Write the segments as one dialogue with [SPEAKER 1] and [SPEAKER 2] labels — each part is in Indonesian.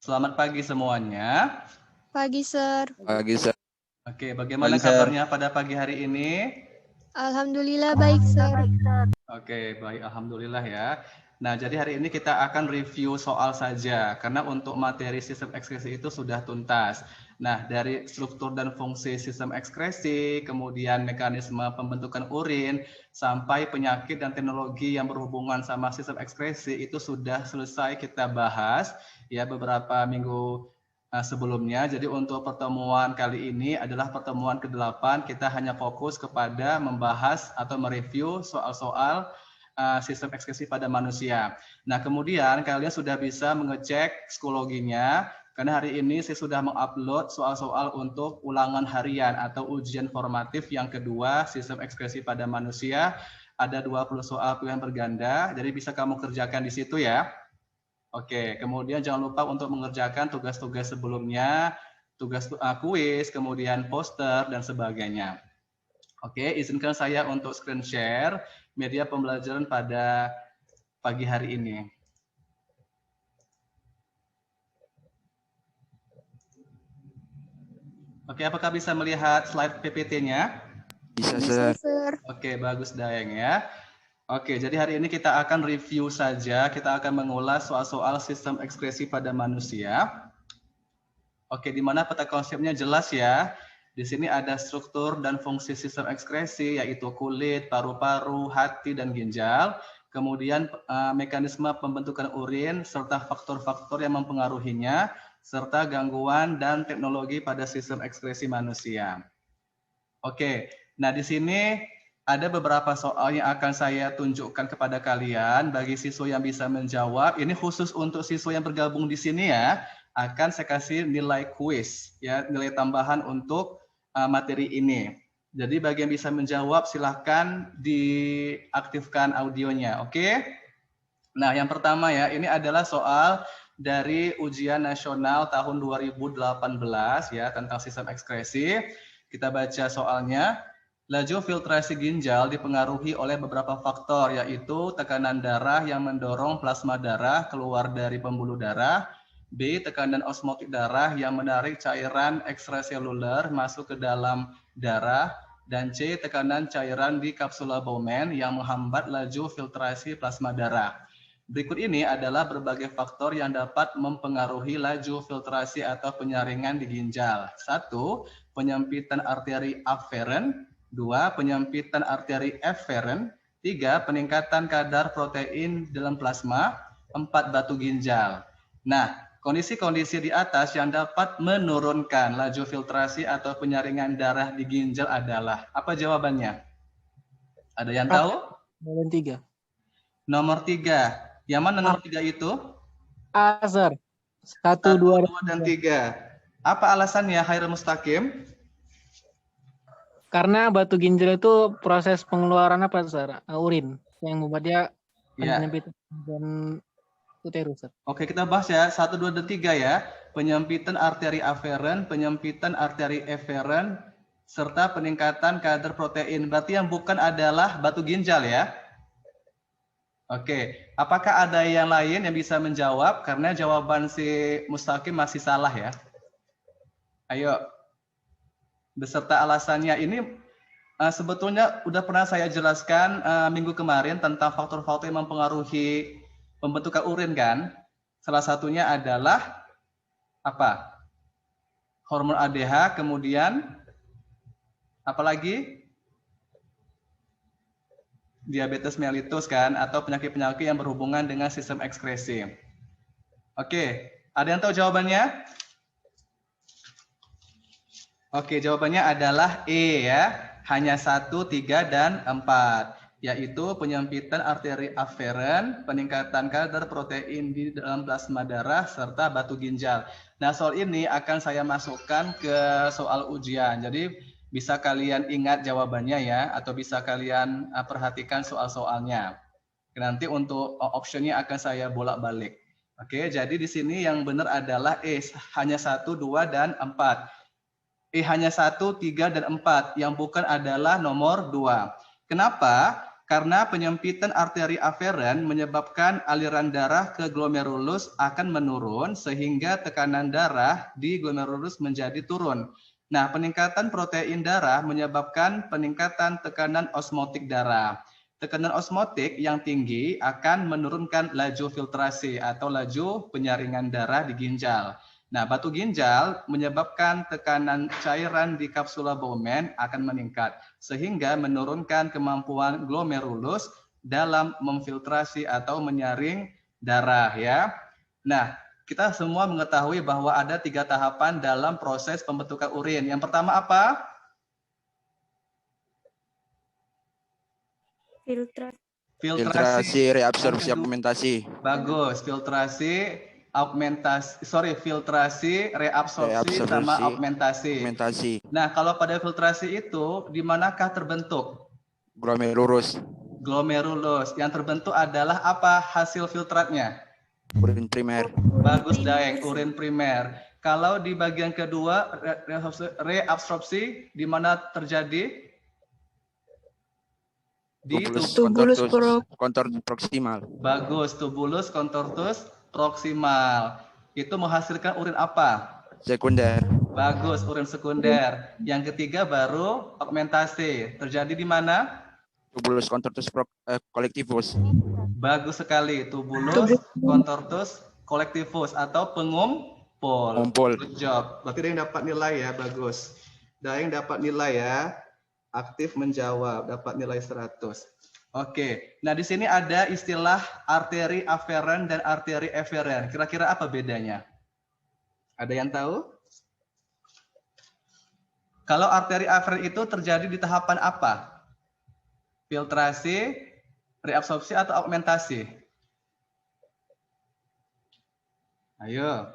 [SPEAKER 1] Selamat pagi semuanya.
[SPEAKER 2] Pagi, Sir.
[SPEAKER 3] Pagi, Sir.
[SPEAKER 1] Oke, bagaimana
[SPEAKER 3] Pagi, Sir.
[SPEAKER 1] kabarnya pada pagi hari ini?
[SPEAKER 2] Alhamdulillah baik, Sir.
[SPEAKER 1] Oke, baik. Alhamdulillah ya. Nah, jadi hari ini kita akan review soal saja, karena untuk materi sistem ekskresi itu sudah tuntas. Nah, dari struktur dan fungsi sistem ekskresi, kemudian mekanisme pembentukan urin, sampai penyakit dan teknologi yang berhubungan sama sistem ekskresi itu sudah selesai kita bahas ya beberapa minggu sebelumnya. Jadi untuk pertemuan kali ini adalah pertemuan ke-8, kita hanya fokus kepada membahas atau mereview soal-soal sistem ekskresi pada manusia. Nah, kemudian kalian sudah bisa mengecek psikologinya, karena hari ini saya sudah mengupload soal-soal untuk ulangan harian atau ujian formatif yang kedua, sistem ekskresi pada manusia. Ada 20 soal pilihan berganda, jadi bisa kamu kerjakan di situ ya. Oke, kemudian jangan lupa untuk mengerjakan tugas-tugas sebelumnya, tugas kuis, kemudian poster, dan sebagainya. Oke, izinkan saya untuk screen share media pembelajaran pada pagi hari ini. Oke, apakah bisa melihat slide PPT-nya?
[SPEAKER 3] Bisa,
[SPEAKER 2] Bisa,
[SPEAKER 3] Sir.
[SPEAKER 2] Sir.
[SPEAKER 1] Oke, bagus Dayang ya. Oke, jadi hari ini kita akan review saja, kita akan mengulas soal-soal sistem ekskresi pada manusia. Oke, di mana peta konsepnya jelas ya. Di sini ada struktur dan fungsi sistem ekskresi, yaitu kulit, paru-paru, hati, dan ginjal. Kemudian mekanisme pembentukan urin, serta faktor-faktor yang mempengaruhinya, serta gangguan dan teknologi pada sistem ekskresi manusia. Oke, nah di sini ada beberapa soal yang akan saya tunjukkan kepada kalian. Bagi siswa yang bisa menjawab, ini khusus untuk siswa yang bergabung di sini ya, akan saya kasih nilai kuis, ya, nilai tambahan untuk materi ini. Jadi bagi yang bisa menjawab, silahkan diaktifkan audionya, oke? Nah, yang pertama ya, ini adalah soal dari ujian nasional tahun 2018 ya, tentang sistem ekskresi. Kita baca soalnya. Laju filtrasi ginjal dipengaruhi oleh beberapa faktor, yaitu tekanan darah yang mendorong plasma darah keluar dari pembuluh darah, B. Tekanan osmotik darah yang menarik cairan ekstraseluler masuk ke dalam darah, dan C. Tekanan cairan di kapsula Bowman yang menghambat laju filtrasi plasma darah. Berikut ini adalah berbagai faktor yang dapat mempengaruhi laju filtrasi atau penyaringan di ginjal. 1. Penyempitan arteri aferen. 2. Penyempitan arteri eferen. 3. Peningkatan kadar protein dalam plasma. 4. Batu ginjal. Nah, kondisi-kondisi di atas yang dapat menurunkan laju filtrasi atau penyaringan darah di ginjal adalah, apa jawabannya? Ada yang tahu?
[SPEAKER 4] Nomor 3.
[SPEAKER 1] Nomor 3. Yang mana nomor 3 itu?
[SPEAKER 4] A, Sir. 1, 2,
[SPEAKER 1] 2, dan 3. Apa alasannya, Khairul Mustaqim?
[SPEAKER 4] Karena batu ginjal itu proses pengeluaran apa, Sir? Urin yang membuat dia
[SPEAKER 1] Ya.
[SPEAKER 4] penyempitan dan uterus, Sir.
[SPEAKER 1] Oke, kita bahas ya. 1, 2, dan 3 ya. Penyempitan arteri aferen, penyempitan arteri eferen, serta peningkatan kadar protein. Berarti yang bukan adalah batu ginjal ya. Oke, apakah ada yang lain yang bisa menjawab? Karena jawaban si Mustaqim masih salah ya. Ayo, beserta alasannya. Ini sebetulnya udah pernah saya jelaskan minggu kemarin tentang faktor-faktor yang mempengaruhi pembentukan urin kan. Salah satunya adalah apa? Hormon ADH, kemudian apa lagi? Diabetes mellitus kan, atau penyakit-penyakit yang berhubungan dengan sistem ekskresi. Oke, ada yang tahu jawabannya? Oke, jawabannya adalah E ya, hanya 1, 3, dan 4, yaitu penyempitan arteri aferen, peningkatan kadar protein di dalam plasma darah, serta batu ginjal. Nah, soal ini akan saya masukkan ke soal ujian, jadi bisa kalian ingat jawabannya ya, atau bisa kalian perhatikan soal-soalnya. Nanti untuk optionnya akan saya bolak-balik. Oke, jadi di sini yang benar adalah E, hanya 1, 2, dan 4. E hanya 1, 3, dan 4. Yang bukan adalah nomor 2. Kenapa? Karena penyempitan arteri aferen menyebabkan aliran darah ke glomerulus akan menurun sehingga tekanan darah di glomerulus menjadi turun. Nah, peningkatan protein darah menyebabkan peningkatan tekanan osmotik darah. Tekanan osmotik yang tinggi akan menurunkan laju filtrasi atau laju penyaringan darah di ginjal. Nah, batu ginjal menyebabkan tekanan cairan di kapsula Bowman akan meningkat, sehingga menurunkan kemampuan glomerulus dalam memfiltrasi atau menyaring darah ya. Nah, kita semua mengetahui bahwa ada 3 tahapan dalam proses pembentukan urin. Yang pertama apa?
[SPEAKER 3] Filtrasi, reabsorpsi,
[SPEAKER 1] Yang kedua-
[SPEAKER 3] augmentasi.
[SPEAKER 1] Bagus, filtrasi, filtrasi, reabsorpsi, sama augmentasi. Nah, kalau pada filtrasi itu, di manakah terbentuk?
[SPEAKER 3] Glomerulus.
[SPEAKER 1] Glomerulus. Yang terbentuk adalah apa hasil filtratnya?
[SPEAKER 3] Urin primer.
[SPEAKER 1] Bagus, Daeng, urin primer. Kalau di bagian kedua, reabsorpsi, di mana terjadi? Di
[SPEAKER 3] tubulus contortus proximal.
[SPEAKER 1] Bagus, tubulus contortus proximal. Itu menghasilkan urin apa?
[SPEAKER 3] Sekunder.
[SPEAKER 1] Bagus, urin sekunder. Yang ketiga baru augmentasi. Terjadi di mana?
[SPEAKER 3] Tubulus contortus collectivus.
[SPEAKER 1] Bagus sekali, tubulus contortus collectivus atau pengumpul. Good job. Berarti Daeng dapat nilai ya, bagus. Daeng dapat nilai ya. Aktif menjawab, dapat nilai 100. Oke, nah di sini ada istilah arteri aferen dan arteri eferen. Kira-kira apa bedanya? Ada yang tahu? Kalau arteri aferen itu terjadi di tahapan apa? Filtrasi, reabsorpsi, atau augmentasi? Ayo.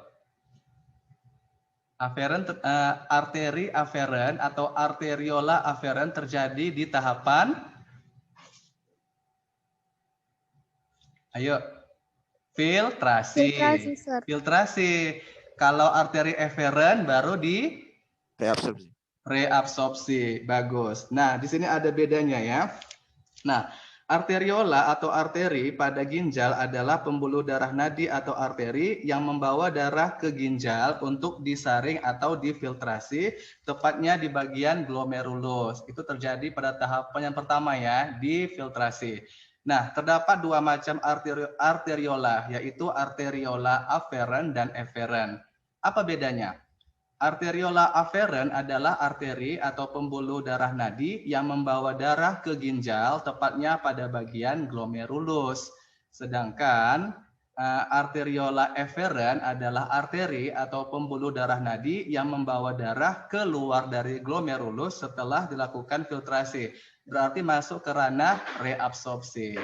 [SPEAKER 1] Arteri aferen atau arteriola aferen terjadi di tahapan, ayo, filtrasi. Filtrasi. Kalau arteri eferen baru di
[SPEAKER 3] Reabsorpsi.
[SPEAKER 1] Reabsorpsi. Bagus. Nah, di sini ada bedanya ya. Nah, arteriola atau arteri pada ginjal adalah pembuluh darah nadi atau arteri yang membawa darah ke ginjal untuk disaring atau difiltrasi, tepatnya di bagian glomerulus. Itu terjadi pada tahapan yang pertama ya, difiltrasi. Nah, terdapat 2 macam arteriola, yaitu arteriola aferen dan eferen. Apa bedanya? Arteriola aferen adalah arteri atau pembuluh darah nadi yang membawa darah ke ginjal, tepatnya pada bagian glomerulus. Sedangkan arteriola eferen adalah arteri atau pembuluh darah nadi yang membawa darah keluar dari glomerulus setelah dilakukan filtrasi. Berarti masuk ke ranah reabsorpsi.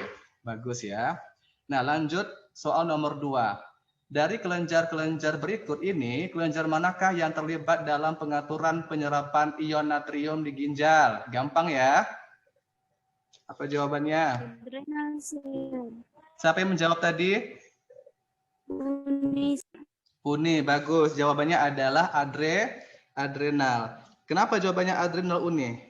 [SPEAKER 1] Bagus ya. Nah, lanjut soal nomor 2. Dari kelenjar-kelenjar berikut ini, kelenjar manakah yang terlibat dalam pengaturan penyerapan ion natrium di ginjal? Gampang ya. Apa jawabannya? Siapa yang menjawab tadi? Uni, bagus. Jawabannya adalah adrenal. Kenapa jawabannya adrenal, Uni?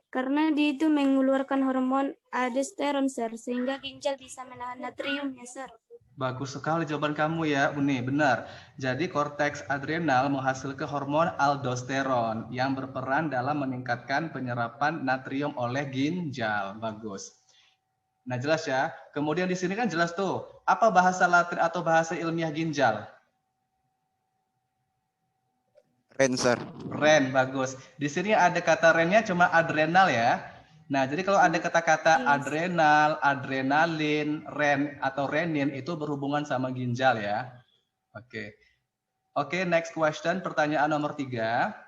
[SPEAKER 5] Karena dia itu mengeluarkan hormon aldosteron, Sir, sehingga ginjal bisa menahan natriumnya, Sir.
[SPEAKER 1] Bagus sekali jawaban kamu ya, Uni. Benar. Jadi korteks adrenal menghasilkan hormon aldosteron yang berperan dalam meningkatkan penyerapan natrium oleh ginjal. Bagus. Nah, jelas ya. Kemudian di sini kan jelas tuh, apa bahasa Latin atau bahasa ilmiah ginjal?
[SPEAKER 3] Ren, Sir.
[SPEAKER 1] Ren, bagus. Di sini ada kata rennya cuma adrenal ya. Nah, jadi kalau ada kata-kata adrenal, adrenalin, ren, atau renin itu berhubungan sama ginjal ya. Oke. Oke, next question, pertanyaan nomor 3.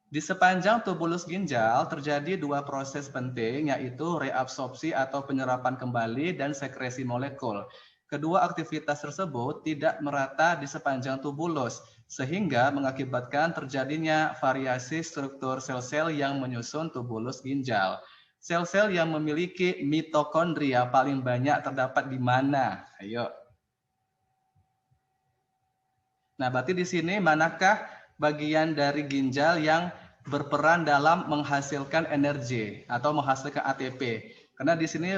[SPEAKER 1] Di sepanjang tubulus ginjal terjadi 2 proses penting, yaitu reabsorpsi atau penyerapan kembali dan sekresi molekul. Kedua aktivitas tersebut tidak merata di sepanjang tubulus, sehingga mengakibatkan terjadinya variasi struktur sel-sel yang menyusun tubulus ginjal. Sel-sel yang memiliki mitokondria paling banyak terdapat di mana? Ayo. Nah, berarti di sini manakah bagian dari ginjal yang berperan dalam menghasilkan energi atau menghasilkan ATP. Karena di sini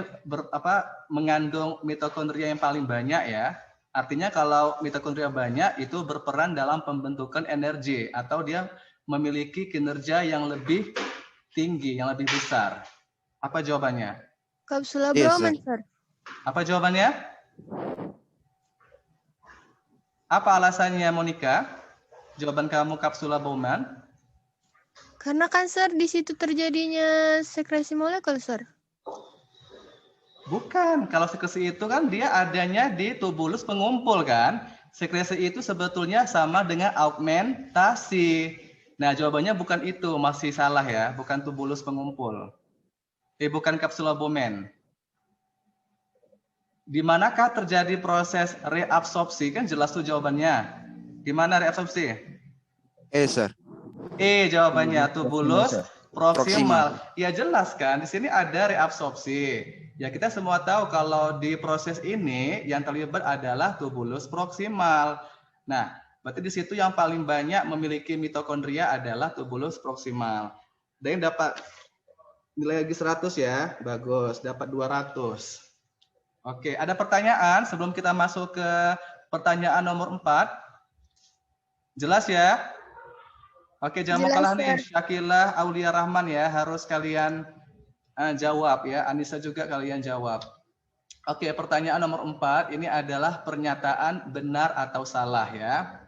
[SPEAKER 1] mengandung mitokondria yang paling banyak ya. Artinya kalau mitokondria banyak itu berperan dalam pembentukan energi atau dia memiliki kinerja yang lebih tinggi, yang lebih besar. Apa jawabannya?
[SPEAKER 2] Kapsula
[SPEAKER 3] Yes,
[SPEAKER 2] Bowman,
[SPEAKER 3] sir.
[SPEAKER 2] sir.
[SPEAKER 1] Apa jawabannya? Apa alasannya, Monica? Jawaban kamu kapsula Bowman?
[SPEAKER 2] Karena kan, sir, di situ terjadinya sekresi molekul, sir.
[SPEAKER 1] Bukan, kalau sekresi itu kan dia adanya di tubulus pengumpul kan. Sekresi itu sebetulnya sama dengan augmentasi. Nah, jawabannya bukan itu, masih salah ya, bukan tubulus pengumpul. Bukan kapsula Bowman. Di manakah terjadi proses reabsorpsi? Kan jelas tuh jawabannya. Di mana reabsorpsi?
[SPEAKER 3] Sir.
[SPEAKER 1] Jawabannya tubulus proksimal.
[SPEAKER 3] Proksimal.
[SPEAKER 1] Ya jelas kan, di sini ada reabsorpsi. Ya kita semua tahu kalau di proses ini yang terlibat adalah tubulus proksimal. Nah, berarti di situ yang paling banyak memiliki mitokondria adalah tubulus proksimal. Dan dapat nilai lagi 100 ya, bagus. Dapat 200. Oke, ada pertanyaan sebelum kita masuk ke pertanyaan nomor 4? Jelas ya? Oke, jangan mau
[SPEAKER 2] Jelas,
[SPEAKER 1] kalah nih.
[SPEAKER 2] Sir.
[SPEAKER 1] Syakila Aulia Rahman ya, harus kalian jawab ya. Anissa juga kalian jawab. Oke, pertanyaan nomor 4 ini adalah pernyataan benar atau salah ya.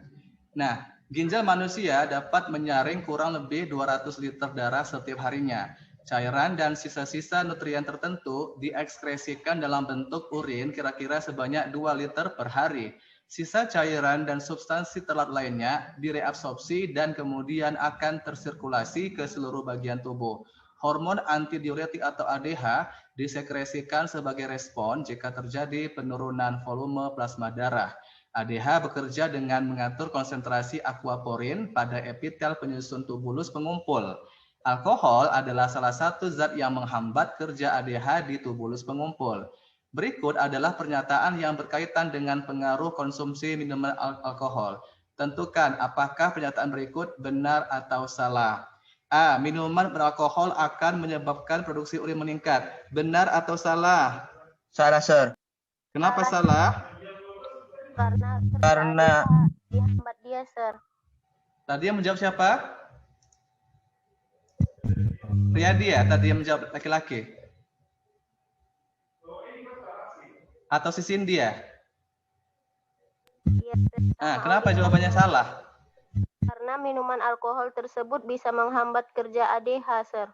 [SPEAKER 1] Nah, ginjal manusia dapat menyaring kurang lebih 200 liter darah setiap harinya. Cairan dan sisa-sisa nutrien tertentu diekskresikan dalam bentuk urin kira-kira sebanyak 2 liter per hari. Sisa cairan dan substansi telat lainnya direabsorpsi dan kemudian akan tersirkulasi ke seluruh bagian tubuh. Hormon antidiuretik atau ADH disekresikan sebagai respon jika terjadi penurunan volume plasma darah. ADH bekerja dengan mengatur konsentrasi aquaporin pada epitel penyusun tubulus pengumpul. Alkohol adalah salah satu zat yang menghambat kerja ADH di tubulus pengumpul. Berikut adalah pernyataan yang berkaitan dengan pengaruh konsumsi minuman alkohol. Tentukan apakah pernyataan berikut benar atau salah. A. Minuman beralkohol akan menyebabkan produksi urin meningkat. Benar atau salah?
[SPEAKER 6] Salah, Sir.
[SPEAKER 1] Kenapa salah?
[SPEAKER 6] Karena
[SPEAKER 5] dihambat dia, Sir.
[SPEAKER 1] Tadi yang menjawab siapa? Riyadi ya, tadi yang menjawab laki-laki. Atau si Cindy ya?
[SPEAKER 5] Iya, Sir.
[SPEAKER 1] Kenapa jawabannya salah?
[SPEAKER 5] Karena minuman alkohol tersebut bisa menghambat kerja ADH, Sir.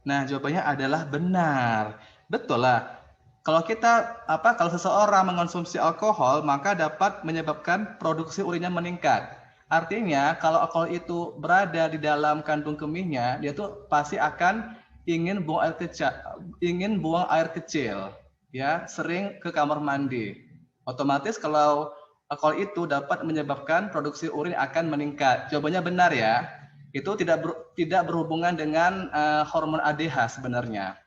[SPEAKER 1] Nah, jawabannya adalah benar. Betul lah. Kalau kalau seseorang mengonsumsi alkohol, maka dapat menyebabkan produksi urinnya meningkat. Artinya, kalau alkohol itu berada di dalam kandung kemihnya, dia tuh pasti akan ingin buang air kecil, ya, sering ke kamar mandi. Otomatis kalau alkohol itu dapat menyebabkan produksi urin akan meningkat. Jawabannya benar ya. Itu tidak berhubungan dengan hormon ADH sebenarnya.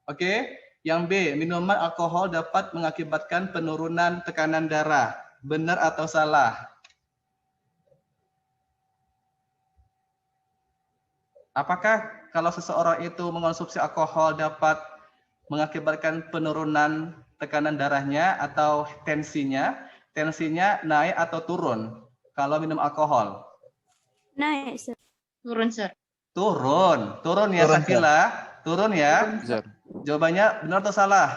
[SPEAKER 1] Oke, yang B, minuman alkohol dapat mengakibatkan penurunan tekanan darah. Benar atau salah? Apakah kalau seseorang itu mengonsumsi alkohol dapat mengakibatkan penurunan tekanan darahnya atau tensinya naik atau turun kalau minum alkohol?
[SPEAKER 5] Naik, Sir.
[SPEAKER 7] Turun, Sir.
[SPEAKER 1] Turun ya,
[SPEAKER 6] Turun,
[SPEAKER 1] Sakila, turun ya.
[SPEAKER 3] Sir.
[SPEAKER 1] Jawabannya benar atau salah?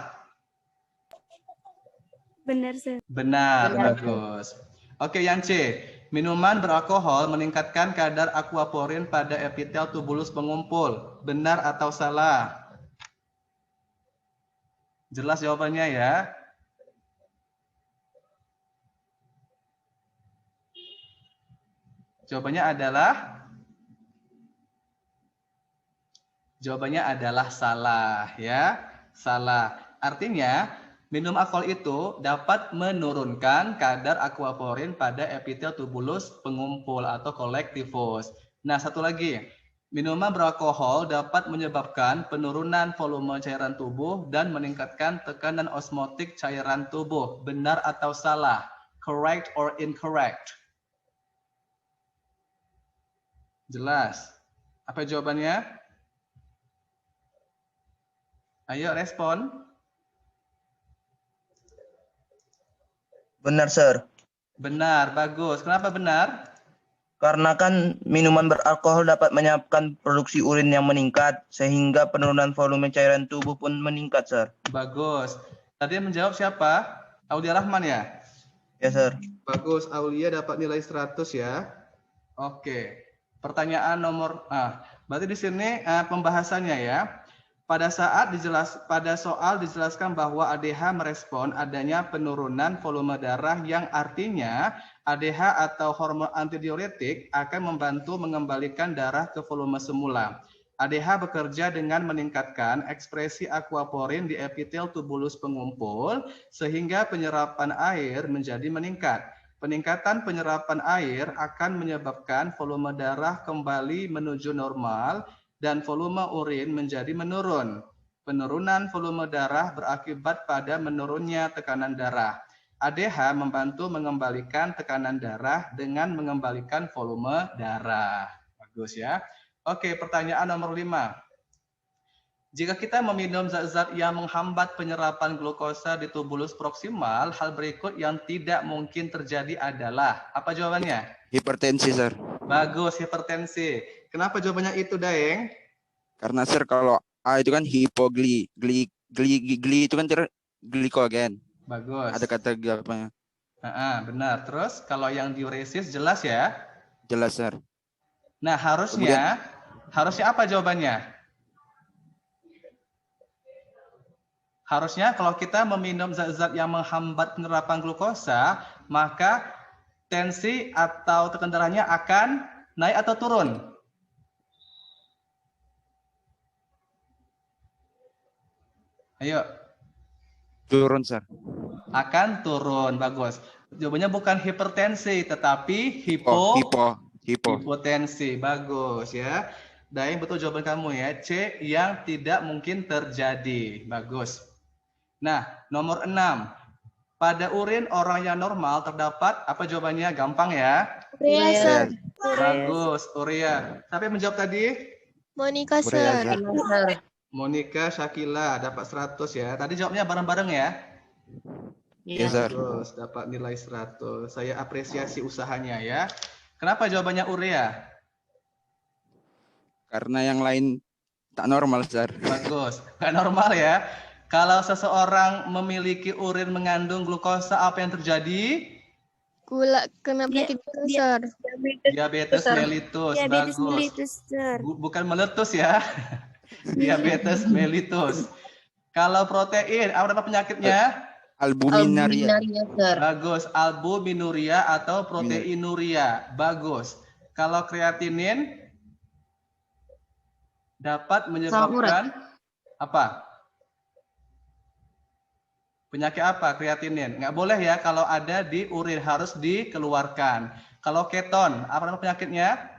[SPEAKER 5] Benar, Sir.
[SPEAKER 1] Benar,
[SPEAKER 7] Benar.
[SPEAKER 1] bagus. Oke, yang C. Minuman beralkohol meningkatkan kadar aquaporin pada epitel tubulus pengumpul. Benar atau salah? Jelas jawabannya ya. Jawabannya adalah salah ya. Salah. Artinya minum alkohol itu dapat menurunkan kadar aquaporin pada epitel tubulus pengumpul atau kolektivus. Nah, satu lagi. Minuman beralkohol dapat menyebabkan penurunan volume cairan tubuh dan meningkatkan tekanan osmotik cairan tubuh. Benar atau salah? Correct or incorrect? Jelas. Apa jawabannya? Ayo respon.
[SPEAKER 6] Benar, Sir.
[SPEAKER 1] Benar, bagus. Kenapa benar?
[SPEAKER 6] Karena kan minuman beralkohol dapat menyebabkan produksi urin yang meningkat, sehingga penurunan volume cairan tubuh pun meningkat, Sir.
[SPEAKER 1] Bagus. Tadi yang menjawab siapa? Aulia Rahman ya?
[SPEAKER 6] Ya, Sir.
[SPEAKER 1] Bagus, Aulia dapat nilai 100 ya. Oke. Pertanyaan nomor berarti di sini pembahasannya ya. Pada soal dijelaskan bahwa ADH merespon adanya penurunan volume darah yang artinya ADH atau hormon antidiuretik akan membantu mengembalikan darah ke volume semula. ADH bekerja dengan meningkatkan ekspresi aquaporin di epitel tubulus pengumpul sehingga penyerapan air menjadi meningkat. Peningkatan penyerapan air akan menyebabkan volume darah kembali menuju normal dan volume urin menjadi menurun. Penurunan volume darah berakibat pada menurunnya tekanan darah. ADH membantu mengembalikan tekanan darah dengan mengembalikan volume darah. Bagus ya. Oke, pertanyaan nomor 5. Jika kita meminum zat-zat yang menghambat penyerapan glukosa di tubulus proksimal, hal berikut yang tidak mungkin terjadi adalah, apa jawabannya?
[SPEAKER 3] Hipertensi, Sir.
[SPEAKER 1] Bagus, hipertensi. Kenapa jawabannya itu, Daeng?
[SPEAKER 3] Karena, Sir, kalau A itu kan hipogli, gli itu kan glikogen.
[SPEAKER 1] Bagus.
[SPEAKER 3] Ada kata apa?
[SPEAKER 1] Benar. Terus kalau yang diuresis jelas ya?
[SPEAKER 3] Jelas, Sir.
[SPEAKER 1] Nah, harusnya apa jawabannya? Harusnya kalau kita meminum zat-zat yang menghambat penyerapan glukosa, maka tensi atau tekanan darahnya akan naik atau turun? Ayo.
[SPEAKER 3] Turun, Sir.
[SPEAKER 1] Akan turun, bagus. Jawabannya bukan hipertensi, tetapi hipotensi, bagus ya. Daeng, betul jawaban kamu ya. C, yang tidak mungkin terjadi, bagus. Nah, nomor 6. Pada urin orang yang normal terdapat, apa jawabannya? Gampang ya.
[SPEAKER 2] Urea, Sir.
[SPEAKER 1] Bagus, urea. Siapa yang menjawab tadi?
[SPEAKER 2] Monica,
[SPEAKER 3] Urea,
[SPEAKER 2] Sir.
[SPEAKER 3] Sir.
[SPEAKER 1] Monica Shakila dapat 100 ya. Tadi jawabnya bareng-bareng ya.
[SPEAKER 3] Iya, Sir.
[SPEAKER 1] Terus dapat nilai 100. Saya apresiasi usahanya ya. Kenapa jawabannya urea?
[SPEAKER 3] Karena yang lain tak normal, Sir.
[SPEAKER 1] Bagus. Nggak normal ya. Kalau seseorang memiliki urin mengandung glukosa, apa yang terjadi?
[SPEAKER 2] Gula kena penyakit gula, Sir.
[SPEAKER 1] Diabetes mellitus.
[SPEAKER 5] Diabetes
[SPEAKER 1] Bagus.
[SPEAKER 5] mellitus, Sir.
[SPEAKER 1] Bukan meletus ya. Diabetes mellitus. Kalau protein, apa nama penyakitnya?
[SPEAKER 3] Albuminaria.
[SPEAKER 1] Bagus, albuminuria atau proteinuria. Bagus. Kalau kreatinin dapat menyebabkan apa? Penyakit apa kreatinin? Nggak boleh ya kalau ada di urin, harus dikeluarkan. Kalau keton, apa nama penyakitnya?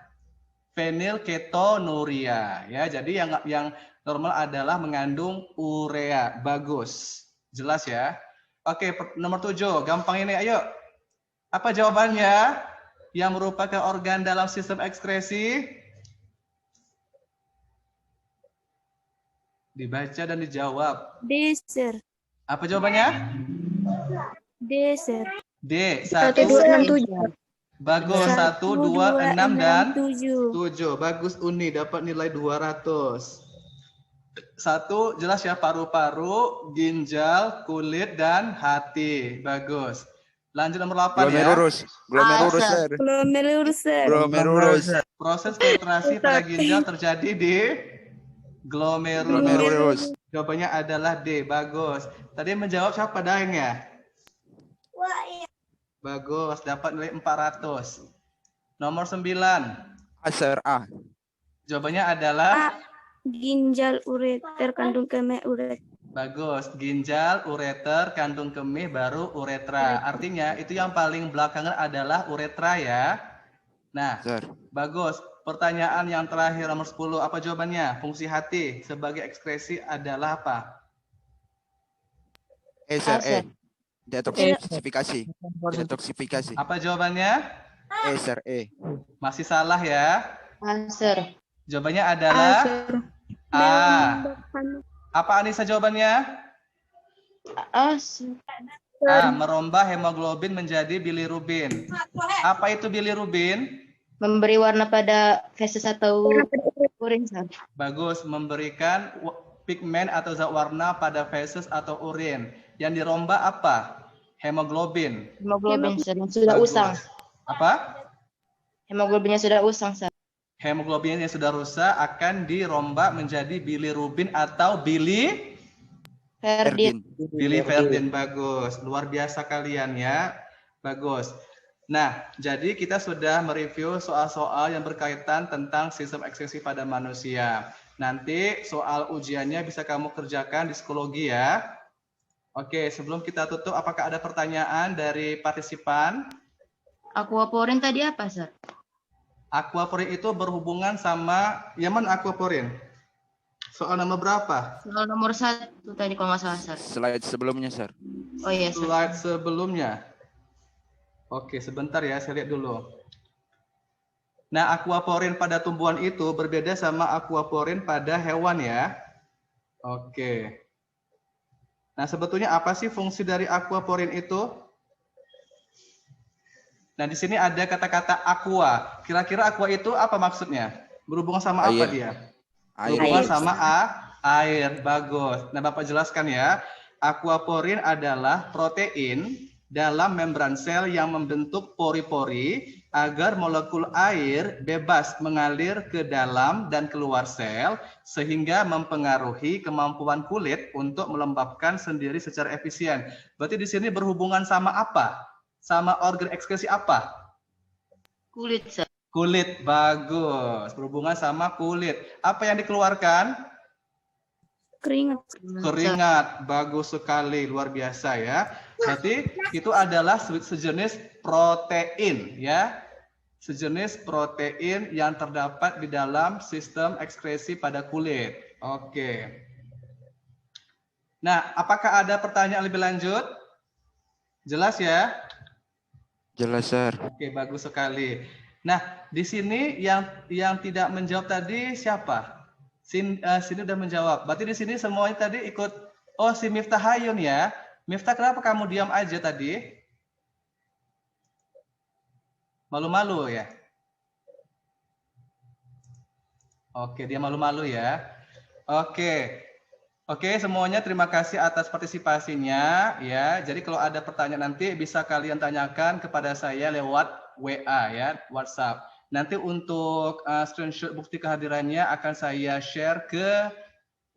[SPEAKER 1] Fenilketonuria. Ya, jadi yang normal adalah mengandung urea. Bagus. Jelas ya? Oke, nomor 7. Gampang ini, ayo. Apa jawabannya? Yang merupakan organ dalam sistem ekskresi? Dibaca dan dijawab.
[SPEAKER 5] D, Sir.
[SPEAKER 1] Apa jawabannya?
[SPEAKER 5] D, Sir.
[SPEAKER 1] D.
[SPEAKER 2] 1, 2, 6, 7.
[SPEAKER 1] Bagus. 1, 2, 6, dan
[SPEAKER 5] 7.
[SPEAKER 1] 7. Bagus, Uni. Dapat nilai 200. 1, jelas ya, paru-paru, ginjal, kulit, dan hati. Bagus. Lanjut nomor 8 ya.
[SPEAKER 3] Glomerulus, Sir.
[SPEAKER 5] Glomerulus, Sir.
[SPEAKER 3] Glomerulus.
[SPEAKER 1] Proses filtrasi pada ginjal terjadi di glomerulus.
[SPEAKER 3] Glomerulus.
[SPEAKER 1] Jawabannya adalah D. Bagus. Tadi menjawab siapa, Daeng ya? Bagus, dapat nilai 400. Nomor 9.
[SPEAKER 3] Sir, A.
[SPEAKER 1] Jawabannya adalah
[SPEAKER 5] Ginjal, ureter, kandung kemih, ureter.
[SPEAKER 1] bagus. Ginjal, ureter, kandung kemih, baru uretra. Artinya itu yang paling belakangan adalah uretra ya. Nah,
[SPEAKER 3] Sir.
[SPEAKER 1] bagus. Pertanyaan yang terakhir nomor 10. Apa jawabannya? Fungsi hati sebagai ekskresi adalah apa?
[SPEAKER 3] Sir, E. Detoksifikasi.
[SPEAKER 1] Apa jawabannya?
[SPEAKER 3] Sir, E.
[SPEAKER 1] Masih salah ya.
[SPEAKER 7] Sir.
[SPEAKER 1] Jawabannya
[SPEAKER 2] A,
[SPEAKER 1] adalah
[SPEAKER 2] Sir.
[SPEAKER 1] A. Apa Anissa jawabannya?
[SPEAKER 7] Sir.
[SPEAKER 1] A. Merombak hemoglobin menjadi bilirubin. Apa itu bilirubin?
[SPEAKER 7] Memberi warna pada feses atau urin, Sir.
[SPEAKER 1] Bagus, memberikan pigmen atau zat warna pada feses atau urin. Yang dirombak apa? Hemoglobin.
[SPEAKER 7] Hemoglobin, Sir, yang sudah
[SPEAKER 1] Bagus.
[SPEAKER 7] usang.
[SPEAKER 1] Apa?
[SPEAKER 7] Hemoglobinnya sudah usang, Sir.
[SPEAKER 1] Hemoglobin yang sudah rusak akan dirombak menjadi bilirubin atau
[SPEAKER 7] Ferdin.
[SPEAKER 1] biliverdin. Bagus, luar biasa kalian ya. Bagus. Nah, jadi kita sudah mereview soal-soal yang berkaitan tentang sistem ekskresi pada manusia. Nanti soal ujiannya bisa kamu kerjakan di psikologi ya. Oke, sebelum kita tutup, apakah ada pertanyaan dari partisipan?
[SPEAKER 7] Aquaporin tadi apa, Sir?
[SPEAKER 1] Aquaporin itu berhubungan sama Yaman aquaporin. Soal nomor berapa?
[SPEAKER 7] Soal nomor 1 tadi kalau nggak salah, Sir.
[SPEAKER 3] Slide sebelumnya, Sir.
[SPEAKER 7] Oh iya, Sir.
[SPEAKER 1] Slide sebelumnya. Oke, sebentar ya, saya lihat dulu. Nah, aquaporin pada tumbuhan itu berbeda sama aquaporin pada hewan ya. Oke. Nah, sebetulnya apa sih fungsi dari aquaporin itu? Nah, di sini ada kata-kata aqua. Kira-kira aqua itu apa maksudnya? Berhubungan sama apa
[SPEAKER 3] Air.
[SPEAKER 1] dia?
[SPEAKER 3] Air.
[SPEAKER 1] Berhubungan sama air. Bagus. Nah, Bapak jelaskan ya. Aquaporin adalah protein dalam membran sel yang membentuk pori-pori agar molekul air bebas mengalir ke dalam dan keluar sel sehingga mempengaruhi kemampuan kulit untuk melembabkan sendiri secara efisien. Berarti di sini berhubungan sama apa? Sama organ ekskresi apa?
[SPEAKER 7] Kulit, Sir.
[SPEAKER 1] Kulit, bagus. Berhubungan sama kulit. Apa yang dikeluarkan?
[SPEAKER 5] Keringat.
[SPEAKER 1] Keringat, bagus sekali, luar biasa ya. Berarti itu adalah sejenis protein ya. Sejenis protein yang terdapat di dalam sistem ekskresi pada kulit. Oke. Nah, apakah ada pertanyaan lebih lanjut? Jelas ya?
[SPEAKER 3] Jelas, Sir.
[SPEAKER 1] Oke, bagus sekali. Nah, di sini yang tidak menjawab tadi siapa? Sini udah menjawab. Berarti di sini semuanya tadi ikut. Oh, si Miftah Hayun ya. Miftah, kenapa kamu diam aja tadi? Malu-malu ya? Oke, dia malu-malu ya. Oke. Oke, semuanya terima kasih atas partisipasinya ya. Jadi kalau ada pertanyaan nanti bisa kalian tanyakan kepada saya lewat WA ya, WhatsApp. Nanti untuk screenshot bukti kehadirannya akan saya share ke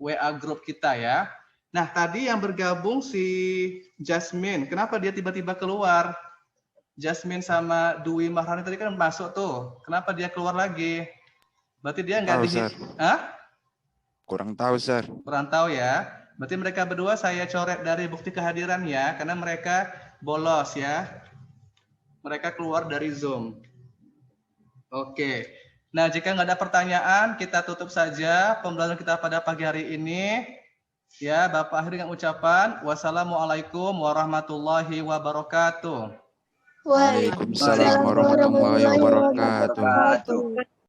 [SPEAKER 1] WA grup kita ya. Nah, tadi yang bergabung si Jasmine, kenapa dia tiba-tiba keluar? Jasmine sama Dwi Mahrani tadi kan masuk tuh. Kenapa dia keluar lagi? Berarti dia nggak di... Hah?
[SPEAKER 3] Kurang tahu, Sir.
[SPEAKER 1] Kurang tahu ya. Berarti mereka berdua saya coret dari bukti kehadiran ya, karena mereka bolos ya. Mereka keluar dari Zoom. Oke. Nah, jika nggak ada pertanyaan, kita tutup saja pembelajaran kita pada pagi hari ini. Ya, Bapak akhiri dengan ucapan wassalamualaikum warahmatullahi wabarakatuh.
[SPEAKER 3] Waalaikumsalam warahmatullahi wabarakatuh.